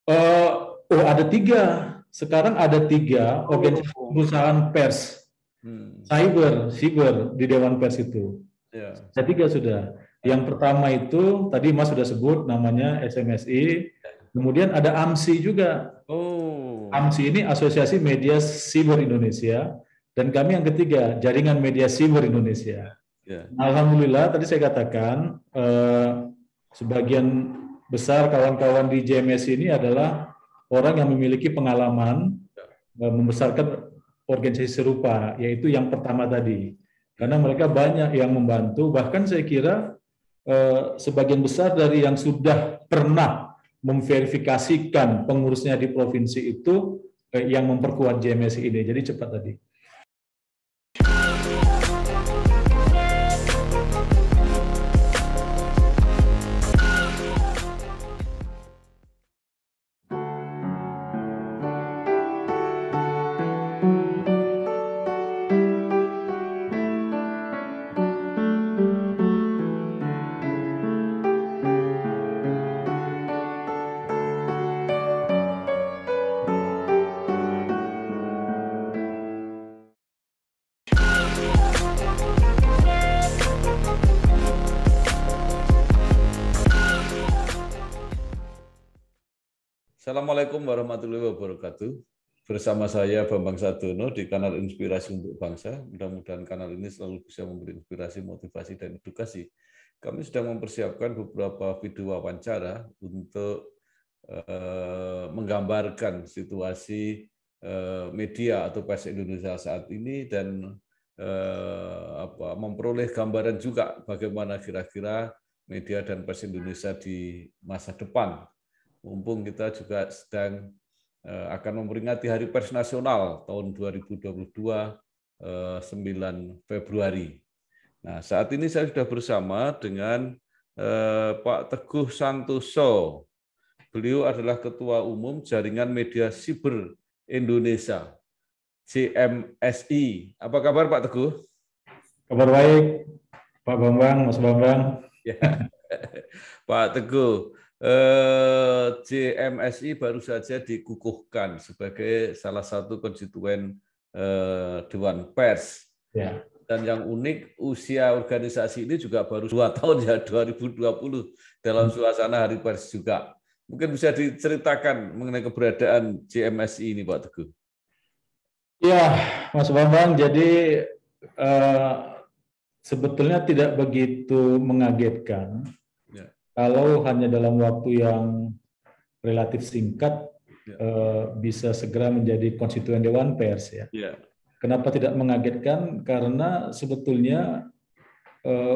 Eh, oh, ada tiga. Sekarang ada tiga organisasi Oh. perusahaan pers siber di Dewan Pers itu. Ya. Ada tiga sudah. Yang pertama itu tadi Mas sudah sebut namanya SMSI. Kemudian ada AMSI juga. Oh. AMSI ini Asosiasi Media Siber Indonesia. Dan kami yang ketiga, Jaringan Media Siber Indonesia. Ya. Alhamdulillah tadi saya katakan sebagian besar kawan-kawan di JMS ini adalah orang yang memiliki pengalaman membesarkan organisasi serupa, yaitu yang pertama tadi. Karena mereka banyak yang membantu, bahkan saya kira sebagian besar dari yang sudah pernah memverifikasikan pengurusnya di provinsi itu yang memperkuat JMS ini. Jadi cepat tadi. Assalamualaikum warahmatullahi wabarakatuh. Bersama saya Bambang Sadono di kanal Inspirasi untuk Bangsa. Mudah-mudahan kanal ini selalu bisa memberi inspirasi, motivasi, dan edukasi. Kami sedang mempersiapkan beberapa video wawancara untuk menggambarkan situasi media atau pers Indonesia saat ini dan memperoleh gambaran juga bagaimana kira-kira media dan pers Indonesia di masa depan. Mumpung kita juga sedang akan memperingati Hari Pers Nasional tahun 2022, 9 Februari. Nah, saat ini saya sudah bersama dengan Pak Teguh Santoso. Beliau adalah Ketua Umum Jaringan Media Siber Indonesia, JMSI. Apa kabar Pak Teguh? Kabar baik, Pak Bambang, Mas Bambang. Ya. Pak Teguh, JMSI baru saja dikukuhkan sebagai salah satu konstituen Dewan Pers. Ya. Dan yang unik, usia organisasi ini juga baru 2 tahun ya, 2020, dalam suasana Hari Pers juga. Mungkin bisa diceritakan mengenai keberadaan JMSI ini, Pak Teguh. Ya, Mas Bambang, jadi sebetulnya tidak begitu mengagetkan. Kalau hanya dalam waktu yang relatif singkat bisa segera menjadi konstituen Dewan Pers ya. Kenapa tidak mengagetkan? Karena sebetulnya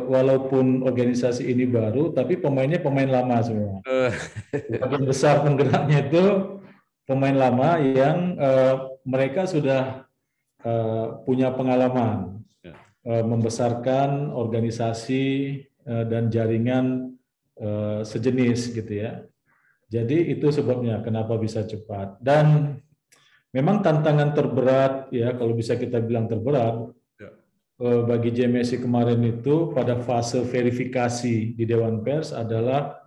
walaupun organisasi ini baru, tapi pemainnya pemain lama semua. Sebagian besar penggeraknya itu pemain lama yang mereka sudah punya pengalaman membesarkan organisasi dan jaringan sejenis gitu ya. Jadi itu sebabnya kenapa bisa cepat. Dan memang tantangan terberat ya, kalau bisa kita bilang terberat bagi JMSI kemarin itu pada fase verifikasi di Dewan Pers adalah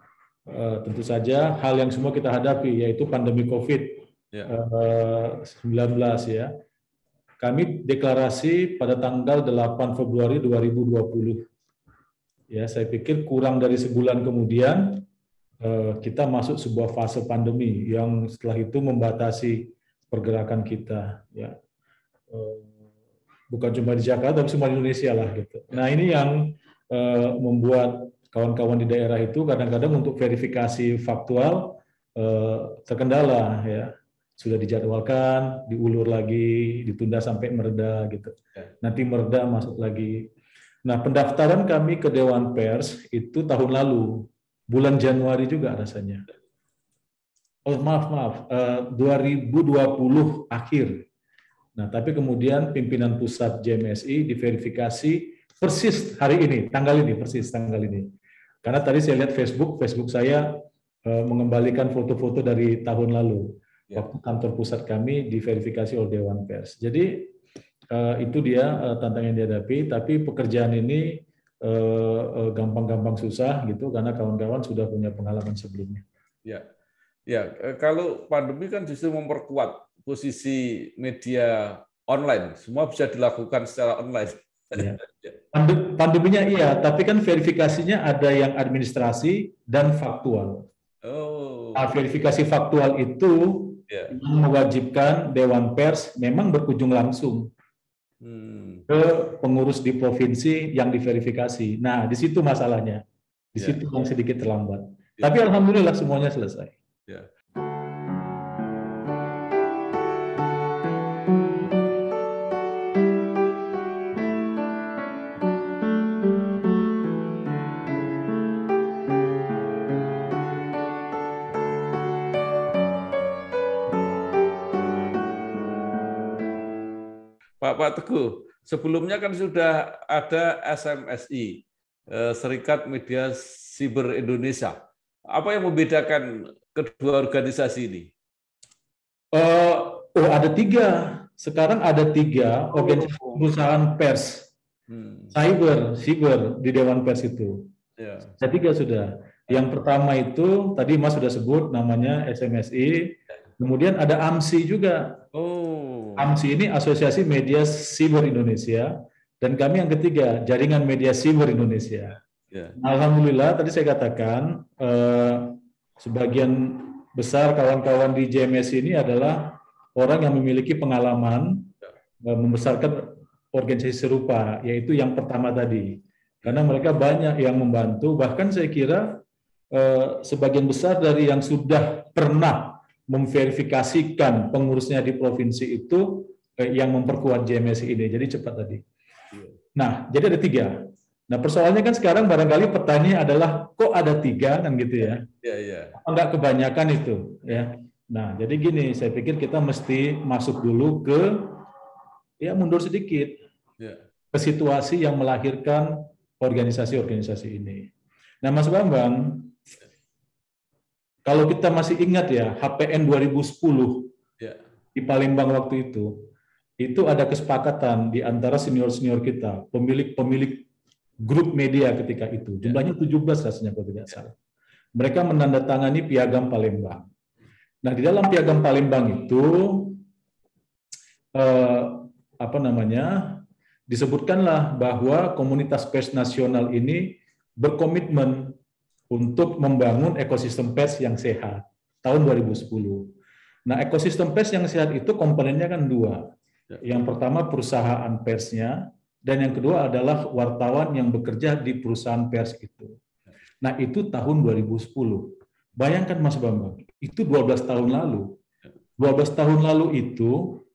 tentu saja hal yang semua kita hadapi, yaitu pandemi COVID-19 ya. Kami deklarasi pada tanggal 8 Februari 2020. Ya, saya pikir kurang dari sebulan kemudian kita masuk sebuah fase pandemi yang setelah itu membatasi pergerakan kita. Ya, bukan cuma di Jakarta, tapi semua di Indonesia lah gitu. Nah ini yang membuat kawan-kawan di daerah itu kadang-kadang untuk verifikasi faktual terkendala ya. Sudah dijadwalkan, diulur lagi, ditunda sampai mereda gitu. Nanti mereda masuk lagi. Nah, pendaftaran kami ke Dewan Pers itu tahun lalu, bulan Januari juga rasanya. Oh, maaf, 2020 akhir. Nah, tapi kemudian pimpinan pusat JMSI diverifikasi persis hari ini, tanggal ini. Karena tadi saya lihat Facebook saya mengembalikan foto-foto dari tahun lalu. Waktu kantor pusat kami diverifikasi oleh Dewan Pers. Jadi itu dia tantangan yang dihadapi, tapi pekerjaan ini gampang-gampang susah gitu karena kawan-kawan sudah punya pengalaman sebelumnya. Ya, Ya, kalau pandemi kan justru memperkuat posisi media online. Semua bisa dilakukan secara online. Ya. Pandeminya iya, tapi kan verifikasinya ada yang administrasi dan faktual. Nah, verifikasi faktual itu mewajibkan Dewan Pers memang berkunjung langsung ke pengurus di provinsi yang diverifikasi. Nah, di situ masalahnya. Di situ yang sedikit terlambat. Tapi alhamdulillah semuanya selesai. Pak Teguh, sebelumnya kan sudah ada SMSI, Serikat Media Siber Indonesia. Apa yang membedakan kedua organisasi ini? Ada 3. Sekarang ada 3 organisasi perusahaan pers siber di Dewan Pers itu. Ada 3 sudah. Yang pertama itu tadi Mas sudah sebut namanya SMSI. Kemudian ada AMSI juga. AMSI ini Asosiasi Media Siber Indonesia, dan kami yang ketiga, Jaringan Media Siber Indonesia. Alhamdulillah, tadi saya katakan sebagian besar kawan-kawan di JMS ini adalah orang yang memiliki pengalaman membesarkan organisasi serupa, yaitu yang pertama tadi. Karena mereka banyak yang membantu, bahkan saya kira sebagian besar dari yang sudah pernah memverifikasikan pengurusnya di provinsi itu yang memperkuat JMS ini. Jadi cepat tadi. Nah, jadi ada 3. Nah, persoalannya kan sekarang barangkali pertanyaan adalah kok ada 3 kan gitu ya? Enggak kebanyakan itu ya. Nah, jadi gini, saya pikir kita mesti masuk dulu ke mundur sedikit ke situasi yang melahirkan organisasi-organisasi ini. Nah, Mas Bambang, kalau kita masih ingat ya, HPN 2010 di Palembang waktu itu ada kesepakatan di antara senior-senior kita, pemilik grup media ketika itu. Jumlahnya 17 rasanya kalau tidak salah. Mereka menandatangani Piagam Palembang. Nah, di dalam Piagam Palembang itu disebutkanlah bahwa komunitas pers nasional ini berkomitmen untuk membangun ekosistem pers yang sehat tahun 2010. Nah, ekosistem pers yang sehat itu komponennya kan 2. Yang pertama perusahaan persnya, dan yang kedua adalah wartawan yang bekerja di perusahaan pers itu. Nah, itu tahun 2010. Bayangkan Mas Bambang, itu 12 tahun lalu. 12 tahun lalu itu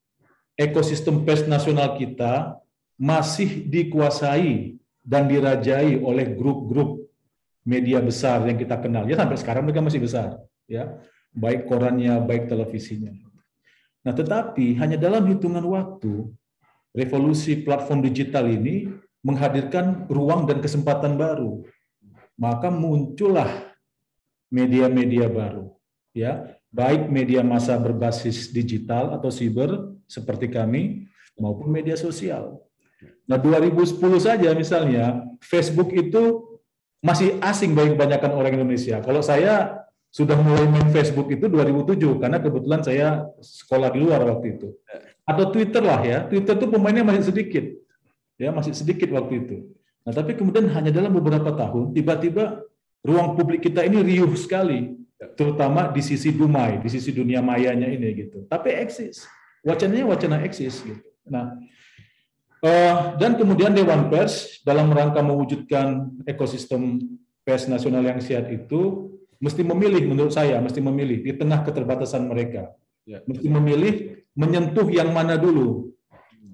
ekosistem pers nasional kita masih dikuasai dan dirajai oleh grup-grup media besar yang kita kenal. Ya, sampai sekarang mereka masih besar, ya. Baik korannya, baik televisinya. Nah, tetapi hanya dalam hitungan waktu revolusi platform digital ini menghadirkan ruang dan kesempatan baru. Maka muncullah media-media baru, ya, baik media massa berbasis digital atau siber seperti kami maupun media sosial. Nah, 2010 saja misalnya Facebook itu masih asing bagi kebanyakan orang Indonesia. Kalau saya sudah mulai main Facebook itu 2007 karena kebetulan saya sekolah di luar waktu itu. Atau Twitter lah ya. Twitter itu pemainnya masih sedikit. Ya, masih sedikit waktu itu. Nah, tapi kemudian hanya dalam beberapa tahun tiba-tiba ruang publik kita ini riuh sekali, terutama di sisi Dumai, di sisi dunia mayanya ini gitu. Tapi eksis. Wacananya wacana eksis gitu. Nah, dan kemudian Dewan Pers dalam rangka mewujudkan ekosistem pers nasional yang sehat itu mesti memilih, menurut saya mesti memilih di tengah keterbatasan mereka, mesti memilih menyentuh yang mana dulu.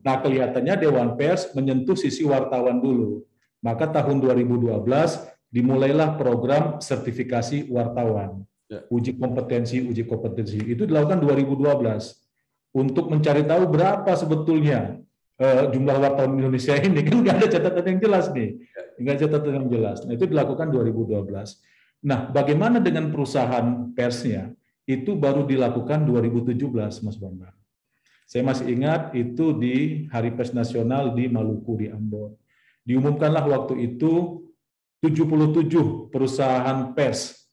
Nah, kelihatannya Dewan Pers menyentuh sisi wartawan dulu. Maka tahun 2012 dimulailah program sertifikasi wartawan, uji kompetensi itu dilakukan 2012 untuk mencari tahu berapa sebetulnya jumlah wartawan Indonesia ini. Kan nggak ada catatan yang jelas nih, nggak ada catatan yang jelas. Nah, itu dilakukan 2012. Nah, bagaimana dengan perusahaan persnya? Itu baru dilakukan 2017, Mas Bambang. Saya masih ingat itu di Hari Pers Nasional di Maluku, di Ambon. Diumumkanlah waktu itu 77 perusahaan pers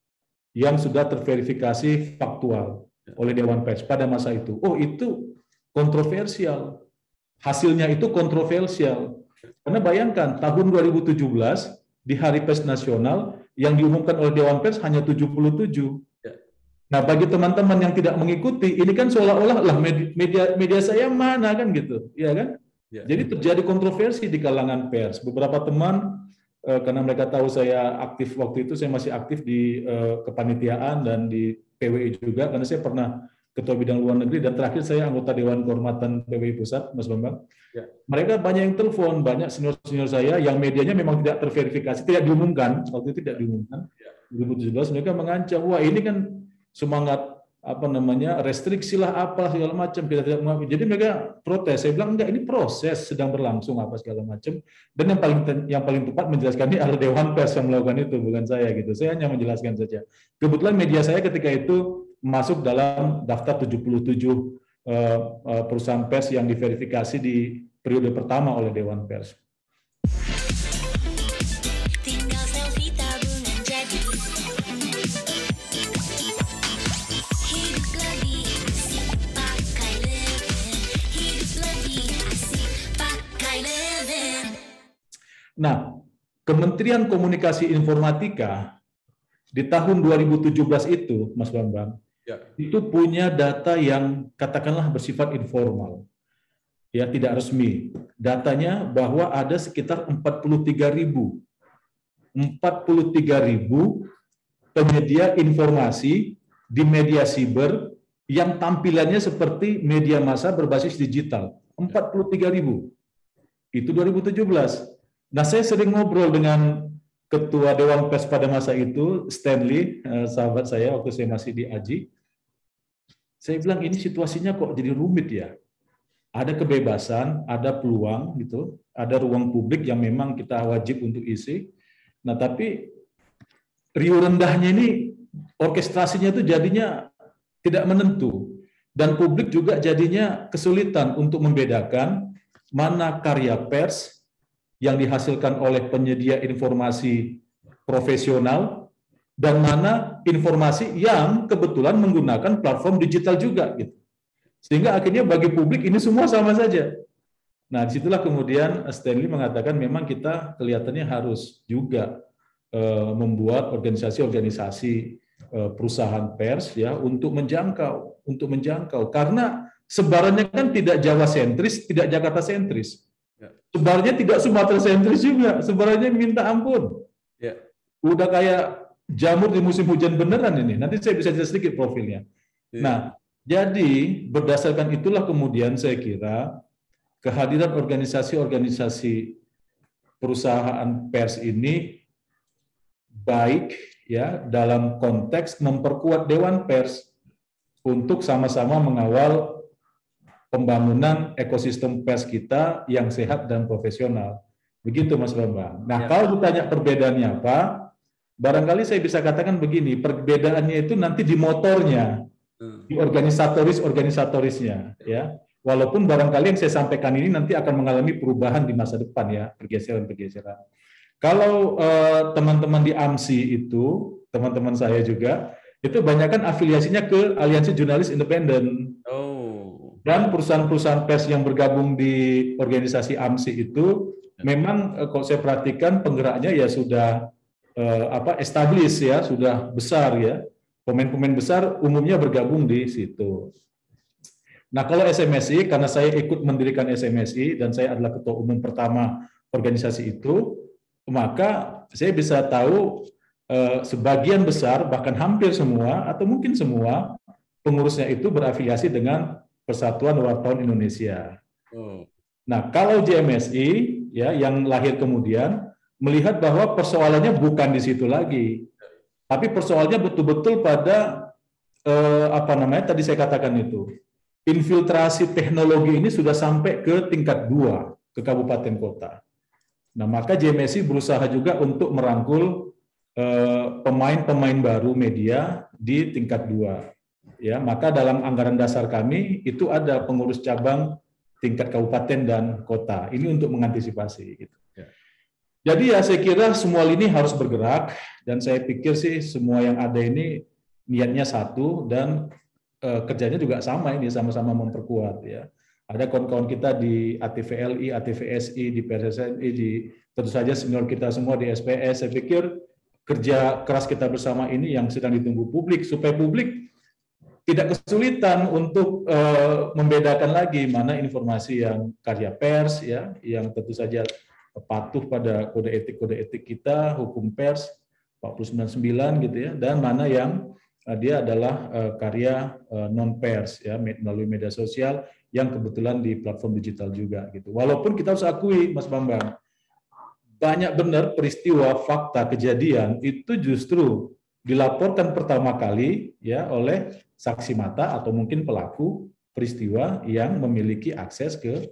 yang sudah terverifikasi faktual oleh Dewan Pers pada masa itu. Oh, itu kontroversial. Hasilnya itu kontroversial. Karena bayangkan, tahun 2017, di Hari Pers Nasional, yang diumumkan oleh Dewan Pers hanya 77. Nah, bagi teman-teman yang tidak mengikuti, ini kan seolah-olah lah media saya mana kan gitu, ya kan? Jadi terjadi kontroversi di kalangan pers. Beberapa teman, karena mereka tahu saya aktif waktu itu, saya masih aktif di kepanitiaan dan di PWI juga, karena saya pernah ketua bidang luar negeri dan terakhir saya anggota Dewan Kehormatan PWI Pusat, Mas Bambang. Mereka banyak yang telepon, banyak senior-senior saya yang medianya memang tidak terverifikasi, tidak diumumkan, waktu itu tidak diumumkan. 2017 mereka mengancam, wah ini kan semangat restriksi lah apa segala macam, kita tidak mengakui. Jadi mereka protes. Saya bilang enggak, ini proses sedang berlangsung apa segala macam. Dan yang paling tepat menjelaskan ini adalah Dewan Pers yang melakukan itu, bukan saya gitu. Saya hanya menjelaskan saja. Kebetulan media saya ketika itu masuk dalam daftar 77 perusahaan pers yang diverifikasi di periode pertama oleh Dewan Pers. Nah, Kementerian Komunikasi Informatika di tahun 2017 itu, Mas Bambang, itu punya data yang katakanlah bersifat informal, ya tidak resmi. Datanya bahwa ada sekitar 43.000 penyedia informasi di media siber yang tampilannya seperti media massa berbasis digital. 43.000. Itu 2017. Nah, saya sering ngobrol dengan Ketua Dewan Pers pada masa itu, Stanley, sahabat saya waktu saya masih di AJI. Saya bilang ini situasinya kok jadi rumit ya. Ada kebebasan, ada peluang gitu, ada ruang publik yang memang kita wajib untuk isi. Nah, tapi riuh rendahnya ini orkestrasinya itu jadinya tidak menentu dan publik juga jadinya kesulitan untuk membedakan mana karya pers yang dihasilkan oleh penyedia informasi profesional dan mana informasi yang kebetulan menggunakan platform digital juga gitu. Sehingga akhirnya bagi publik ini semua sama saja. Nah, disitulah kemudian Stanley mengatakan memang kita kelihatannya harus juga membuat organisasi-organisasi perusahaan pers ya untuk menjangkau karena sebarannya kan tidak Jawa sentris, tidak Jakarta sentris. Sebenarnya tidak Sumatera sentris juga, sebenarnya minta ampun. Udah kayak jamur di musim hujan beneran ini. Nanti saya bisa cerita sedikit profilnya. Nah, jadi berdasarkan itulah kemudian saya kira kehadiran organisasi-organisasi perusahaan pers ini baik ya dalam konteks memperkuat Dewan Pers untuk sama-sama mengawal pembangunan ekosistem pers kita yang sehat dan profesional. Begitu Mas Bambang. Nah, kalau ditanya perbedaannya apa, barangkali saya bisa katakan begini, perbedaannya itu nanti di motornya, di organisatorisnya, ya. Walaupun barangkali yang saya sampaikan ini nanti akan mengalami perubahan di masa depan ya, pergeseran-pergeseran. Kalau teman-teman di AMSI itu, teman-teman saya juga, itu banyakkan afiliasinya ke Aliansi Jurnalis Independen. Dan perusahaan-perusahaan pers yang bergabung di organisasi AMSI itu memang kalau saya perhatikan penggeraknya ya sudah established ya, sudah besar ya. Pemain-pemain besar umumnya bergabung di situ. Nah, kalau SMSI, karena saya ikut mendirikan SMSI dan saya adalah ketua umum pertama organisasi itu, maka saya bisa tahu sebagian besar, bahkan hampir semua atau mungkin semua pengurusnya itu berafiliasi dengan Persatuan Wartawan Indonesia. Nah, kalau JMSI ya yang lahir kemudian melihat bahwa persoalannya bukan di situ lagi, tapi persoalannya betul-betul pada tadi saya katakan itu infiltrasi teknologi ini sudah sampai ke tingkat 2 ke kabupaten kota. Nah, maka JMSI berusaha juga untuk merangkul pemain-pemain baru media di tingkat 2. Ya, maka dalam anggaran dasar kami itu ada pengurus cabang tingkat kabupaten dan kota. Ini untuk mengantisipasi. Gitu. Jadi ya saya kira semua lini harus bergerak, dan saya pikir sih semua yang ada ini niatnya satu, dan kerjanya juga sama, ini sama-sama memperkuat ya. Ada kawan-kawan kita di ATVLI, ATVSI, di PSSNI, tentu saja senior kita semua di SPS. Saya pikir kerja keras kita bersama ini yang sedang ditunggu publik, supaya publik tidak kesulitan untuk membedakan lagi mana informasi yang karya pers ya, yang tentu saja patuh pada kode etik kita, hukum pers 499 gitu ya, dan mana yang dia adalah karya non pers ya, melalui media sosial yang kebetulan di platform digital juga gitu. Walaupun kita harus akui Mas Bambang, banyak benar peristiwa fakta kejadian itu justru dilaporkan pertama kali ya oleh saksi mata atau mungkin pelaku peristiwa yang memiliki akses ke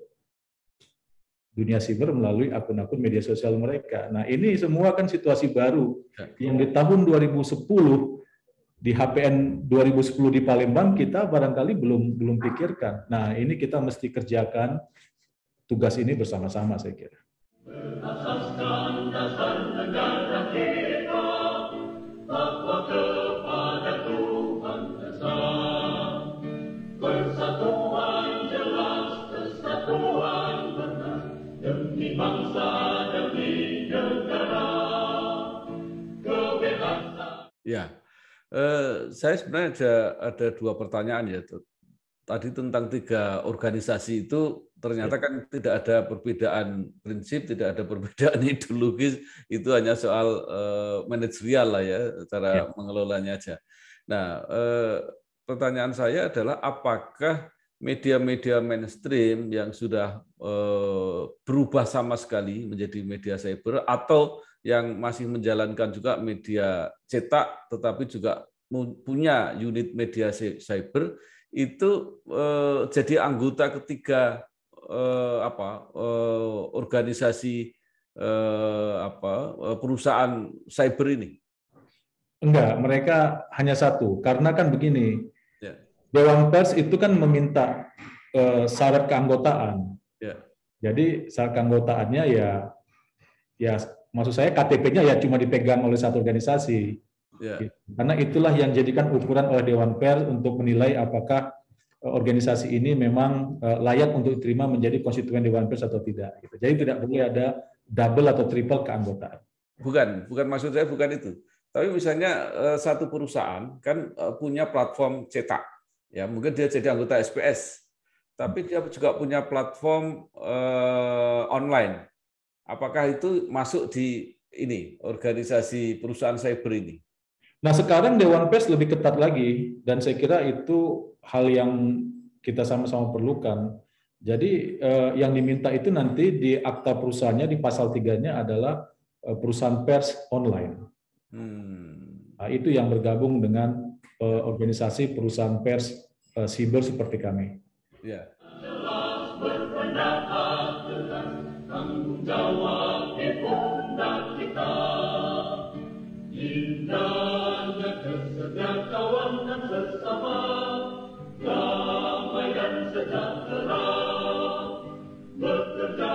dunia siber melalui akun-akun media sosial mereka. Nah, ini semua kan situasi baru yang di tahun 2010 di HPN 2010 di Palembang kita barangkali belum pikirkan. Nah, ini kita mesti kerjakan tugas ini bersama-sama saya kira. Berasaskan dasar negara kita bahwa kepada Tuhan Esa persatuan jelas, kesatuan benar demi bangsa, demi negara, kebebasan. Ya, saya sebenarnya ada dua pertanyaan ya. Tadi tentang 3 organisasi itu ternyata kan tidak ada perbedaan prinsip, tidak ada perbedaan ideologis, itu hanya soal manajerial lah ya, cara mengelolanya aja. Nah, pertanyaan saya adalah apakah media-media mainstream yang sudah berubah sama sekali menjadi media cyber atau yang masih menjalankan juga media cetak tetapi juga punya unit media cyber itu jadi anggota ketiga organisasi perusahaan cyber ini? Enggak, mereka hanya satu. Karena kan begini, Dewan Pers itu kan meminta syarat keanggotaan. Jadi syarat keanggotaannya ya maksud saya KTP-nya ya cuma dipegang oleh satu organisasi. Karena itulah yang jadikan ukuran oleh Dewan Pers untuk menilai apakah organisasi ini memang layak untuk diterima menjadi konstituen Dewan Pers atau tidak. Jadi tidak boleh ada double atau triple keanggotaan. Bukan maksud saya bukan itu. Tapi misalnya satu perusahaan kan punya platform cetak, ya mungkin dia jadi anggota SPS, tapi dia juga punya platform online. Apakah itu masuk di ini organisasi perusahaan cyber ini? Nah, sekarang Dewan Pers lebih ketat lagi, dan saya kira itu hal yang kita sama-sama perlukan. Jadi yang diminta itu nanti di akta perusahaannya, di pasal 3-nya adalah perusahaan pers online. Nah, itu yang bergabung dengan organisasi perusahaan pers siber seperti kami. Ya. Jelas berpendapat dengan tanggung jawab di pundak kita. Indahnya kesejahteraan dan sesama, damai dan sejahtera, bekerja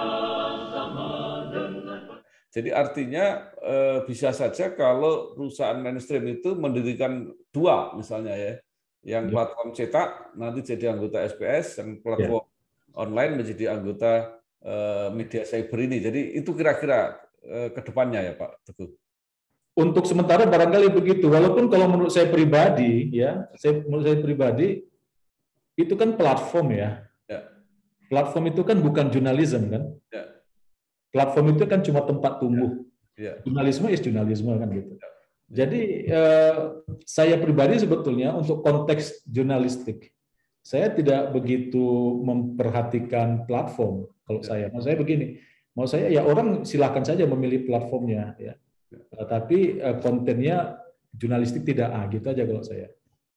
sama dengan. Jadi artinya bisa saja kalau perusahaan mainstream itu mendirikan 2 misalnya ya, yang platform cetak nanti jadi anggota SPS, yang platform online menjadi anggota media cyber ini. Jadi itu kira-kira ke depannya ya Pak Teguh. Untuk sementara barangkali begitu. Walaupun kalau menurut saya pribadi itu kan platform ya. Platform itu kan bukan jurnalisme kan. Platform itu kan cuma tempat tumbuh. Jurnalisme is jurnalisme kan gitu. Jadi saya pribadi sebetulnya untuk konteks jurnalistik, saya tidak begitu memperhatikan platform. Kalau saya, maksud saya begini, mau saya ya orang silakan saja memilih platformnya, ya. Tapi kontennya jurnalistik tidak, gitu aja kalau saya.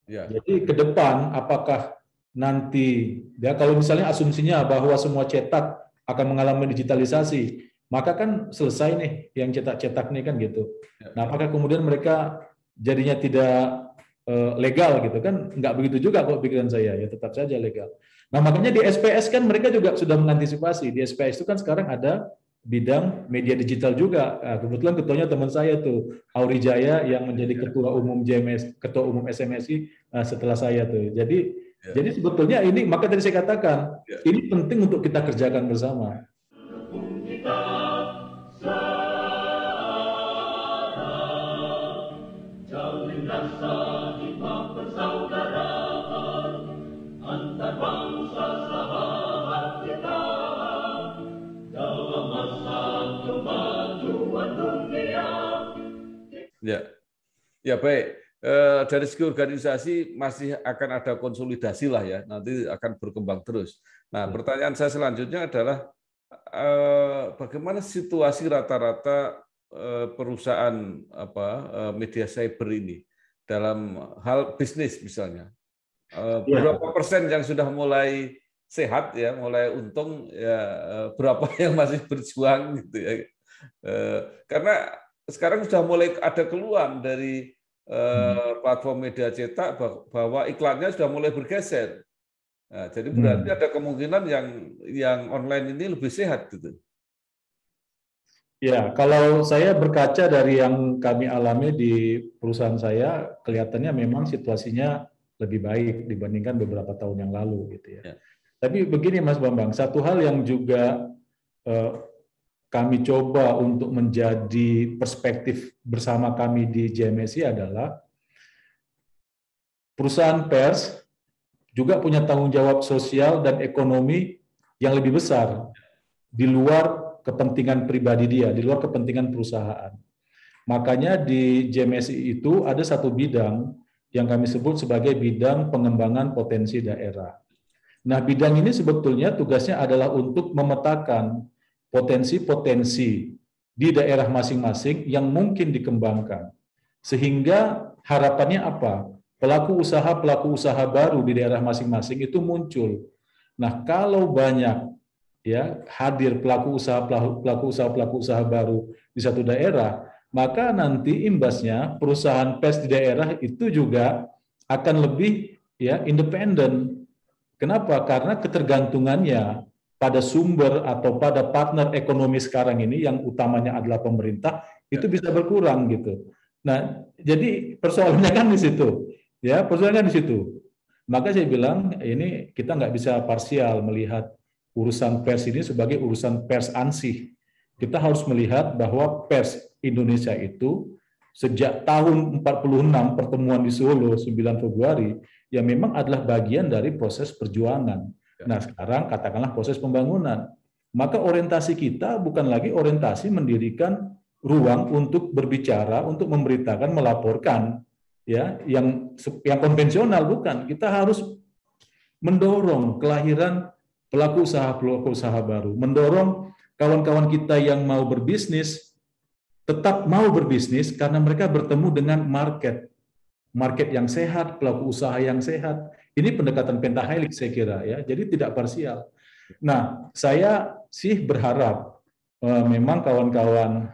Jadi ke depan apakah nanti ya kalau misalnya asumsinya bahwa semua cetak akan mengalami digitalisasi, maka kan selesai nih yang cetak-cetak nih kan gitu. Nah, apakah kemudian mereka jadinya tidak legal gitu kan? Nggak begitu juga kalau pikiran saya, ya tetap saja legal. Nah, makanya di SPS kan mereka juga sudah mengantisipasi. Di SPS itu kan sekarang ada bidang media digital juga. Nah, kebetulan ketuanya teman saya tuh, Auri Jaya yang menjadi ketua umum JMS, ketua umum SMSI setelah saya tuh. Jadi sebetulnya ini, maka tadi saya katakan, ini penting untuk kita kerjakan bersama. Ya baik. Dari segi organisasi masih akan ada konsolidasi lah ya, nanti akan berkembang terus. Nah, pertanyaan saya selanjutnya adalah bagaimana situasi rata-rata perusahaan media cyber ini dalam hal bisnis misalnya? Berapa persen yang sudah mulai sehat ya, mulai untung ya, berapa yang masih berjuang gitu ya? Karena sekarang sudah mulai ada keluhan dari platform media cetak bahwa iklannya sudah mulai bergeser. Nah, jadi berarti ada kemungkinan yang online ini lebih sehat gitu. Ya, kalau saya berkaca dari yang kami alami di perusahaan saya, kelihatannya memang situasinya lebih baik dibandingkan beberapa tahun yang lalu gitu ya. Tapi begini Mas Bambang, satu hal yang juga kami coba untuk menjadi perspektif bersama kami di JMSI adalah perusahaan pers juga punya tanggung jawab sosial dan ekonomi yang lebih besar di luar kepentingan pribadi dia, di luar kepentingan perusahaan. Makanya di JMSI itu ada satu bidang yang kami sebut sebagai bidang pengembangan potensi daerah. Nah, bidang ini sebetulnya tugasnya adalah untuk memetakan potensi-potensi di daerah masing-masing yang mungkin dikembangkan. Sehingga harapannya apa? Pelaku usaha baru di daerah masing-masing itu muncul. Nah, kalau banyak ya hadir pelaku usaha baru di satu daerah, maka nanti imbasnya perusahaan pers di daerah itu juga akan lebih ya independen. Kenapa? Karena ketergantungannya pada sumber atau pada partner ekonomi sekarang ini yang utamanya adalah pemerintah itu bisa berkurang gitu. Nah, jadi persoalannya kan di situ, ya persoalannya di situ. Maka saya bilang ini kita nggak bisa parsial melihat urusan pers ini sebagai urusan pers ansih. Kita harus melihat bahwa pers Indonesia itu sejak tahun 46 pertemuan di Solo 9 Februari ya memang adalah bagian dari proses perjuangan. Nah, sekarang katakanlah proses pembangunan. Maka orientasi kita bukan lagi orientasi mendirikan ruang untuk berbicara, untuk memberitakan, melaporkan ya yang konvensional, bukan. Kita harus mendorong kelahiran pelaku usaha baru, mendorong kawan-kawan kita yang mau berbisnis tetap mau berbisnis karena mereka bertemu dengan market yang sehat, pelaku usaha yang sehat. Ini pendekatan pentahelix saya kira ya, jadi tidak parsial. Nah, saya sih berharap memang kawan-kawan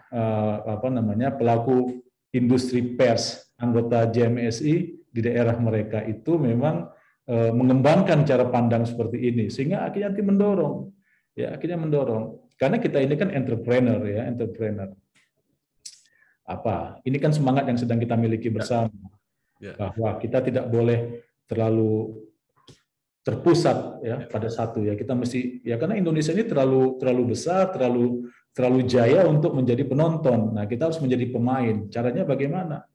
pelaku industri pers anggota JMSI di daerah mereka itu memang mengembangkan cara pandang seperti ini sehingga akhirnya nanti mendorong karena kita ini kan entrepreneur. Ini kan semangat yang sedang kita miliki bersama. Bahwa kita tidak boleh terlalu terpusat ya pada satu ya, kita mesti ya karena Indonesia ini terlalu besar, terlalu jaya untuk menjadi penonton. Nah, kita harus menjadi pemain. Caranya bagaimana?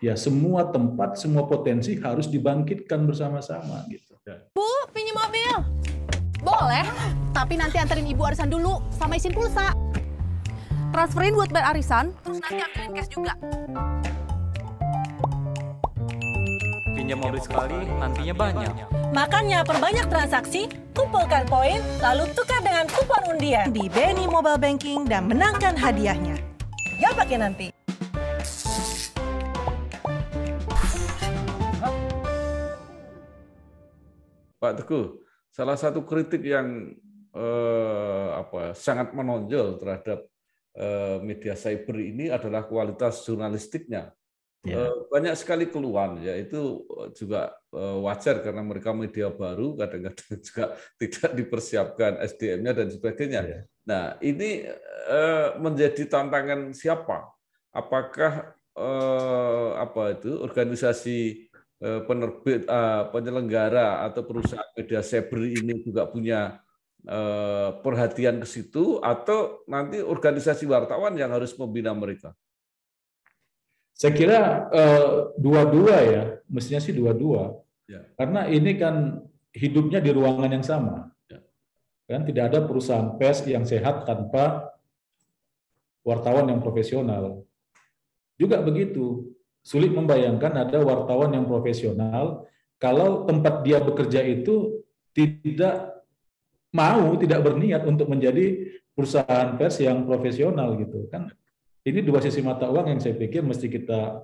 Ya semua tempat, semua potensi harus dibangkitkan bersama-sama gitu. Bu, pinjam mobil. Boleh, tapi nanti anterin ibu arisan dulu sama isin pulsa. Transferin buat bayar arisan, terus nanti ambilin cash juga. Pinjam mobil sekali, nantinya banyak. Makanya perbanyak transaksi, kumpulkan poin, lalu tukar dengan kupon undian di BNI Mobile Banking dan menangkan hadiahnya. Ya pakai nanti. Pak Teguh, salah satu kritik yang sangat menonjol terhadap media cyber ini adalah kualitas jurnalistiknya. banyak sekali keluhan, ya itu juga wajar karena mereka media baru, kadang-kadang juga tidak dipersiapkan SDM-nya dan sebagainya. Nah, ini menjadi tantangan siapa? Apakah organisasi penerbit, penyelenggara atau perusahaan media cyber ini juga punya perhatian ke situ, atau nanti organisasi wartawan yang harus membina mereka? Saya kira dua-dua ya, mestinya sih dua-dua. Karena ini kan hidupnya di ruangan yang sama. Kan tidak ada perusahaan pers yang sehat tanpa wartawan yang profesional. Juga begitu, sulit membayangkan ada wartawan yang profesional kalau tempat dia bekerja itu tidak berniat untuk menjadi perusahaan pers yang profesional gitu kan. Ini dua sisi mata uang yang saya pikir mesti kita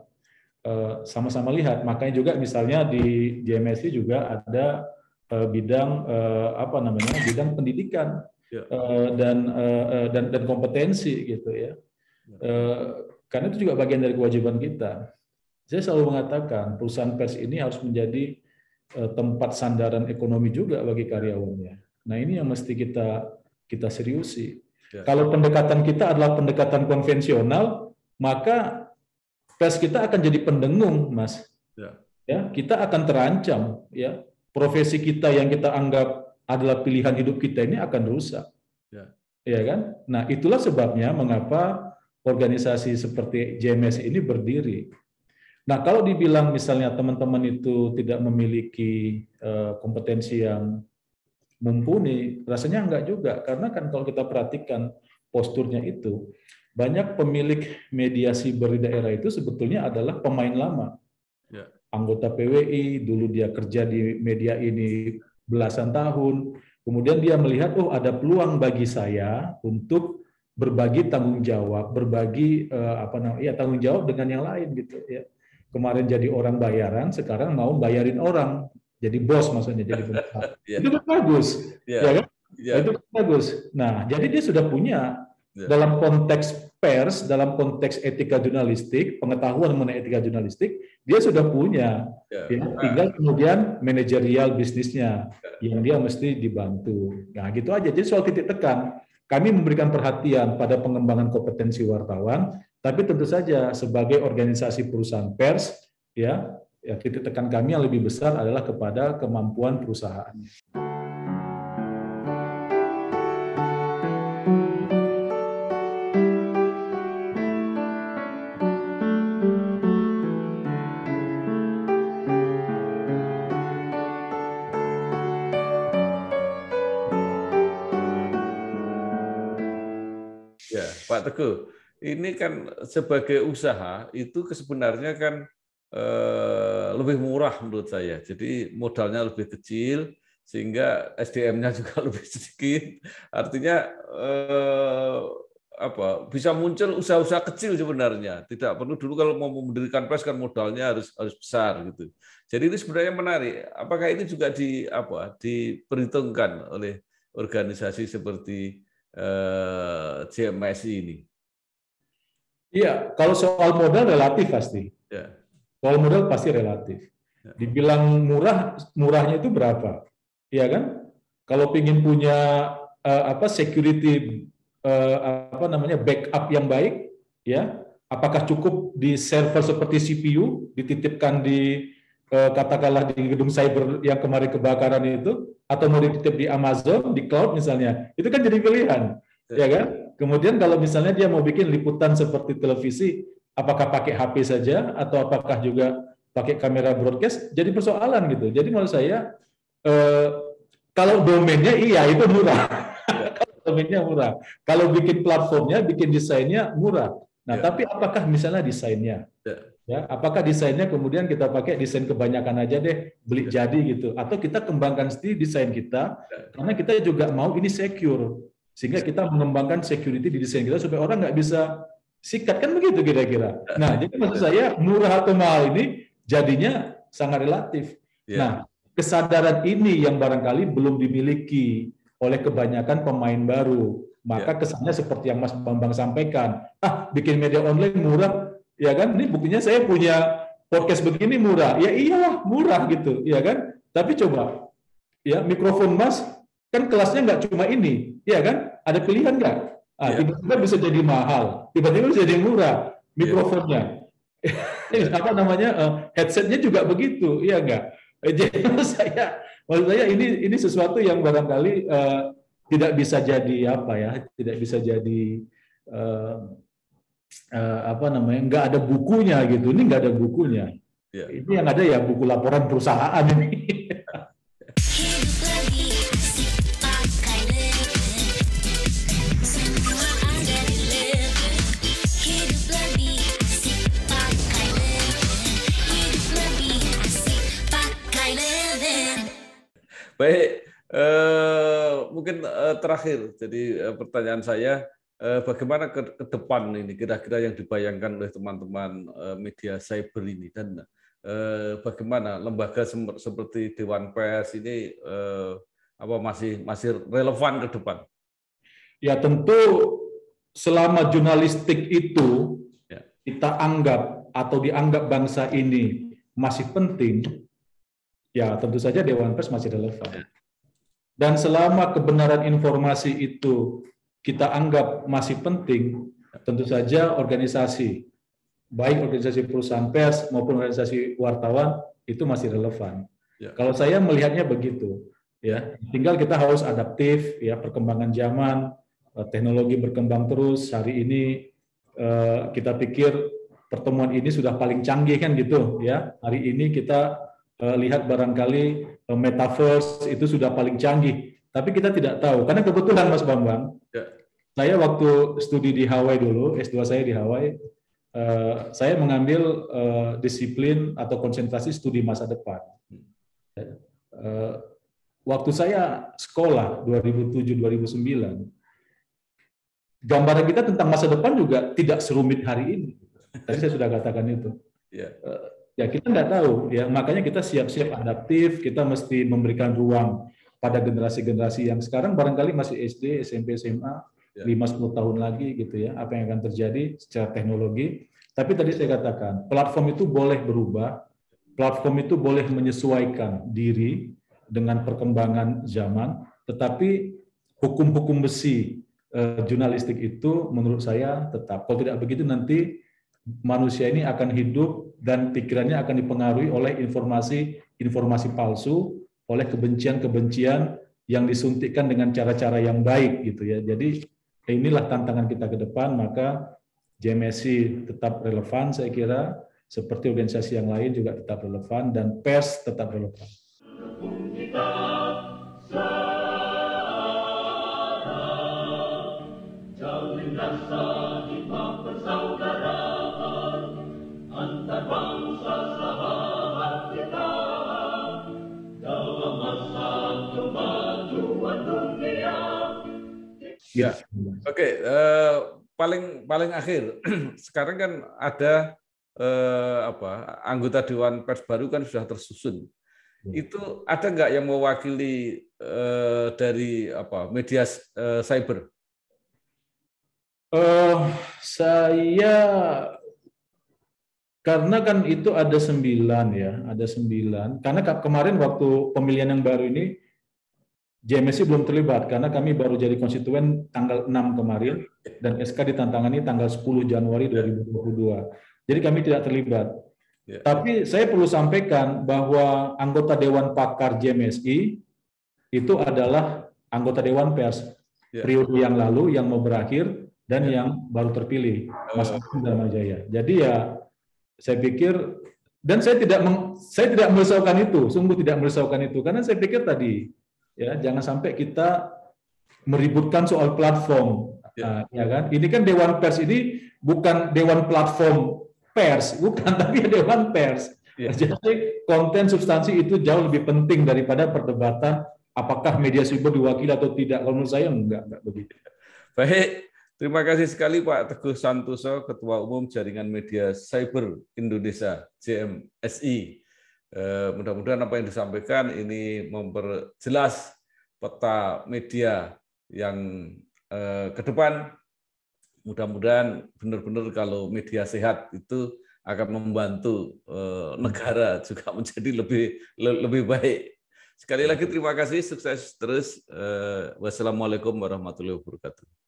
sama-sama lihat. Makanya juga misalnya di JMSI juga ada bidang bidang pendidikan dan kompetensi gitu ya. Karena itu juga bagian dari kewajiban kita. Saya selalu mengatakan perusahaan pers ini harus menjadi tempat sandaran ekonomi juga bagi karyawannya. Nah ini yang mesti kita seriusi. Kalau pendekatan kita adalah pendekatan konvensional, maka pers kita akan jadi pendengung, Mas. Ya, kita akan terancam. Ya, profesi kita yang kita anggap adalah pilihan hidup kita ini akan rusak. Ya kan? Nah, itulah sebabnya mengapa organisasi seperti JMS ini berdiri. Nah, kalau dibilang misalnya teman-teman itu tidak memiliki kompetensi yang mumpuni, rasanya enggak juga, karena kan kalau kita perhatikan posturnya itu, banyak pemilik media siber di daerah itu sebetulnya adalah pemain lama. Anggota PWI, dulu dia kerja di media ini belasan tahun, kemudian dia melihat, oh ada peluang bagi saya untuk berbagi tanggung jawab, tanggung jawab dengan yang lain gitu ya. Kemarin jadi orang bayaran, sekarang mau bayarin orang. Jadi bos maksudnya, jadi pengusaha. Itu kan bagus, ya kan? Itu kan bagus. Nah, jadi dia sudah punya dalam konteks pers, dalam konteks etika jurnalistik, pengetahuan mengenai etika jurnalistik, dia sudah punya. Ya, tinggal kemudian manajerial bisnisnya yang dia mesti dibantu. Nah, gitu aja. Jadi soal titik tekan, kami memberikan perhatian pada pengembangan kompetensi wartawan, tapi tentu saja sebagai organisasi perusahaan pers, ya titik tekan kami yang lebih besar adalah kepada kemampuan perusahaan. Ya, Pak Teguh, ini kan sebagai usaha itu sebenarnya kan lebih murah menurut saya. Jadi modalnya lebih kecil sehingga SDM-nya juga lebih sedikit. Artinya bisa muncul usaha-usaha kecil sebenarnya. Tidak perlu dulu kalau mau mendirikan pers kan modalnya harus besar gitu. Jadi ini sebenarnya menarik. Apakah ini juga diperhitungkan oleh organisasi seperti JMSI ini? Iya, kalau soal modal relatif pasti. Ya. Soal modal pasti relatif. Dibilang murahnya itu berapa? Iya kan? Kalau ingin punya security backup yang baik, ya, apakah cukup di server seperti CPU dititipkan di katakanlah di gedung cyber yang kemarin kebakaran itu, atau mau dititip di Amazon, di cloud misalnya, itu kan jadi pilihan, ya kan? Kemudian kalau misalnya dia mau bikin liputan seperti televisi, apakah pakai HP saja atau apakah juga pakai kamera broadcast, jadi persoalan gitu. Jadi menurut saya kalau domainnya iya itu murah. Kalau domainnya murah. Kalau bikin platformnya, bikin desainnya murah. Nah, tapi apakah misalnya desainnya? Ya, apakah desainnya kemudian kita pakai desain kebanyakan aja deh, beli jadi gitu, atau kita kembangkan sendiri desain kita, karena kita juga mau ini secure, sehingga kita mengembangkan security di desain kita supaya orang nggak bisa sikat, kan begitu kira-kira. Nah, jadi maksud saya murah atau mahal ini jadinya sangat relatif. Nah, kesadaran ini yang barangkali belum dimiliki oleh kebanyakan pemain baru. Maka kesannya seperti yang Mas Bambang sampaikan, bikin media online murah, ya kan? Ini buktinya saya punya podcast begini murah, ya iyalah murah gitu, ya kan? Tapi coba, ya mikrofon Mas kan kelasnya nggak cuma ini, ya kan? Ada pilihan nggak? Tiba-tiba bisa jadi mahal, tiba-tiba bisa jadi murah mikrofonnya. Apa namanya, headsetnya juga begitu, iya nggak? Jadi maksud saya ini sesuatu yang barangkali tidak bisa jadi apa ya, tidak bisa jadi apa namanya, nggak ada bukunya gitu. Ini nggak ada bukunya. Ini yang ada ya buku laporan perusahaan ini. Baik, mungkin terakhir, jadi pertanyaan saya, bagaimana ke depan ini kira-kira yang dibayangkan oleh teman-teman media cyber ini, dan bagaimana lembaga seperti Dewan Pers ini apa masih relevan ke depan? Ya tentu selama jurnalistik itu kita anggap atau dianggap bangsa ini masih penting, ya tentu saja Dewan Pers masih relevan. Dan selama kebenaran informasi itu kita anggap masih penting, tentu saja organisasi, baik organisasi perusahaan pers maupun organisasi wartawan itu masih relevan. Kalau saya melihatnya begitu, ya tinggal kita harus adaptif, ya perkembangan zaman, teknologi berkembang terus. Hari ini kita pikir pertemuan ini sudah paling canggih kan gitu, ya. Hari ini kita lihat barangkali metaverse itu sudah paling canggih, tapi kita tidak tahu karena kebetulan Mas Bambang, saya waktu studi di Hawaii dulu, S2 saya di Hawaii, saya mengambil disiplin atau konsentrasi studi masa depan. Waktu saya sekolah 2007-2009, gambaran kita tentang masa depan juga tidak serumit hari ini. Tadi saya sudah katakan itu. Ya kita nggak tahu, ya makanya kita siap-siap adaptif, kita mesti memberikan ruang pada generasi-generasi yang sekarang barangkali masih SD, SMP, SMA, 5-10 tahun lagi gitu ya, apa yang akan terjadi secara teknologi. Tapi tadi saya katakan, platform itu boleh berubah, platform itu boleh menyesuaikan diri dengan perkembangan zaman, tetapi hukum-hukum besi jurnalistik itu menurut saya tetap. Kalau tidak begitu nanti manusia ini akan hidup dan pikirannya akan dipengaruhi oleh informasi palsu, oleh kebencian-kebencian yang disuntikkan dengan cara-cara yang baik gitu ya. Jadi inilah tantangan kita ke depan, maka JMSI tetap relevan saya kira, seperti organisasi yang lain juga tetap relevan dan pers tetap relevan. Ya, oke. Paling akhir, sekarang kan ada anggota Dewan Pers baru kan sudah tersusun. Itu ada nggak yang mewakili dari media cyber? Saya karena kan itu ada 9 ya, ada 9. Karena kemarin waktu pemilihan yang baru ini JMSI belum terlibat karena kami baru jadi konstituen tanggal 6 kemarin dan SK ditantangani tanggal 10 Januari 2022. Jadi kami tidak terlibat. Tapi saya perlu sampaikan bahwa anggota Dewan Pakar JMSI itu adalah anggota Dewan Pers periode yang lalu yang mau berakhir dan yang baru terpilih, Mas Agung Dharmajaya. Jadi ya saya pikir, dan saya tidak merisaukan itu, sungguh tidak merisaukan itu, karena saya pikir tadi ya jangan sampai kita meributkan soal platform, ya kan? Ini kan Dewan Pers ini bukan Dewan Platform Pers, bukan, tapi Dewan Pers. Jadi konten substansi itu jauh lebih penting daripada perdebatan apakah media cyber diwakili atau tidak. Kalau menurut saya enggak begitu. Baik, terima kasih sekali Pak Teguh Santoso, Ketua Umum Jaringan Media Cyber Indonesia JMSI. Mudah-mudahan apa yang disampaikan ini memperjelas peta media yang ke depan mudah-mudahan benar-benar kalau media sehat itu akan membantu negara juga menjadi lebih baik. Sekali lagi terima kasih, sukses terus. Wassalamualaikum warahmatullahi wabarakatuh.